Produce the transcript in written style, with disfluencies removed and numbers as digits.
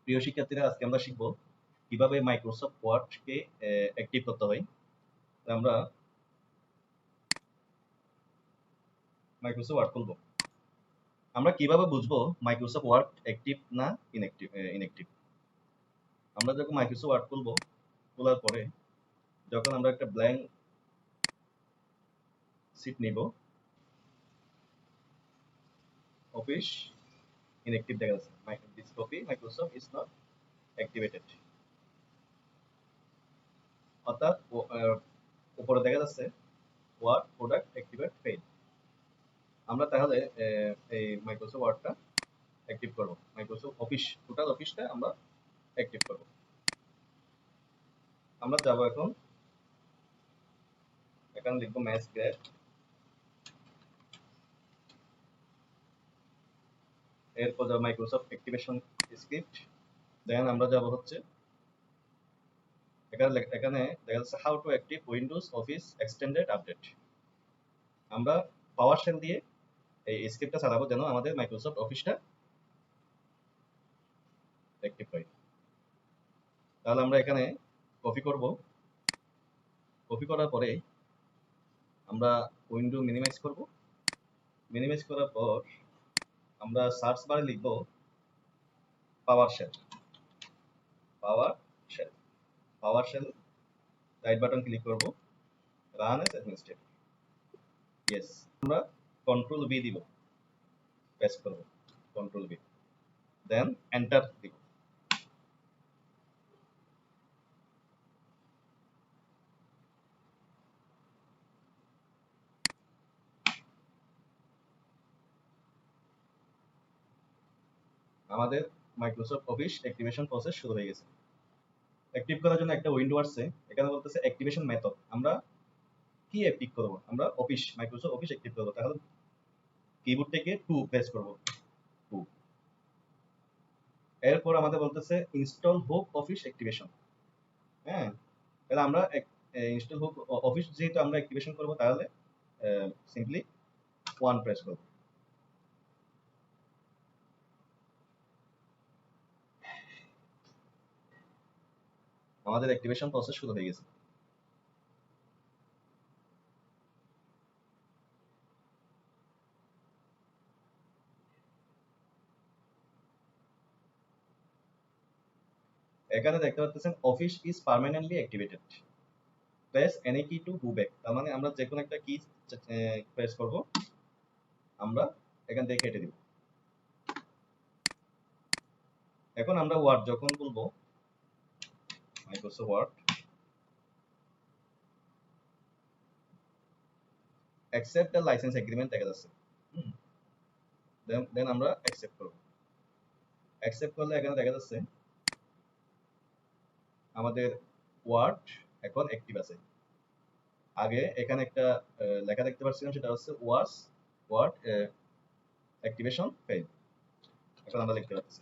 প্রিয় শিক্ষার্থীরা, আজকে আমরা শিখব কিভাবে মাইক্রোসফট ওয়ার্ডকে অ্যাক্টিভ করতে হয়। আমরা মাইক্রোসফট ওয়ার্ড খুলব। আমরা কিভাবে বুঝবো মাইক্রোসফট ওয়ার্ড অ্যাক্টিভ না ইনঅ্যাক্টিভ? আমরা যখন মাইক্রোসফট ওয়ার্ড খুলব, খোলার পরে যখন আমরা একটা ব্ল্যাঙ্ক সিট নিব, অফিস ইনঅ্যাক্টিভ দেখা যাচ্ছে, this copy Microsoft is not activated, অর্থাৎ উপরে দেখা যাচ্ছে ওয়ার্ড প্রোডাক্ট অ্যাক্টিভেট ফেইল। আমরা তাহলে এই মাইক্রোসফট ওয়ার্ডটা অ্যাক্টিভ করব, মাইক্রোসফট অফিস টোটাল অফিসটা আমরা অ্যাক্টিভ করব। আমরা যাব এখানে লিখবো ম্যাথ গ্রেড, এরপর যাব মাইক্রোসফট অ্যাক্টিভেশন স্ক্রিপ্ট, দেন আমরা যাব হচ্ছে এখানে দেখা যাচ্ছে how to active Windows office extended update. আমরা পাওয়ার শেল দিয়ে এই স্ক্রিপ্টটা চালাবো যেন আমাদের মাইক্রোসফট অফিসটা অ্যাক্টিভ হয়। তাহলে আমরা এখানে কপি করব, কপি করার পরে আমরা উইন্ডো মিনিমাইজ করব। মিনিমাইজ করার পর আমরা সার্চ বারে লিখব পাওয়ার শেল, পাওয়ার শেল, পাওয়ার শেল, রাইট বাটন ক্লিক করব, রান এজ অ্যাডমিনিস্ট্রেটর, ইয়েস। আমরা কন্ট্রোল বি দিব, প্রেস করব কন্ট্রোল বি, দেন এন্টার দিব। আমাদের মাইক্রোসফট অফিস অ্যাক্টিভেশন প্রসেস শুরু হয়ে গেছে। অ্যাক্টিভ করার জন্য একটা উইন্ডো আসছে, এখানে বলতেছে অ্যাক্টিভেশন মেথড। আমরা কি অ্যাক্টিভ করব? আমরা অফিস, মাইক্রোসফট অফিস অ্যাক্টিভ করব। তাহলে কিবোর্ড থেকে 2 প্রেস করব, 2। এরপর আমাদের বলতেছে ইনস্টল হোপ অফিস অ্যাক্টিভেশন। হ্যাঁ, তাহলে আমরা ইনস্টল হোপ অফিস যেহেতু আমরা অ্যাক্টিভেশন করব, তাহলে সিম্পলি 1 প্রেস করব। আমাদের অ্যাক্টিভেশন প্রসেস শুরু হয়ে গেছে। এখানে দেখতে পাচ্ছেন office is permanently activated, press any কি টু গো ব্যাক। তার মানে আমরা যে কোনো একটা কি প্রেস করব, আমরা এখান থেকে কেটে দিব। এখন আমরা ওয়ার্ড যখন বলবো Microsoft Word accept the licence agreement দেখা যাচ্ছে, দেন আমরা অ্যাকসেপ্ট করব। অ্যাকসেপ্ট করলে এখানে দেখা যাচ্ছে আমাদের ওয়ার্ড এখন অ্যাক্টিভ আছে। আগে এখানে একটা লেখা দেখতে পাচ্ছিলাম, সেটা হচ্ছে ওয়ার্ড অ্যাক্টিভেশন ফেইল। এখন আমরা লিখতে পাচ্ছি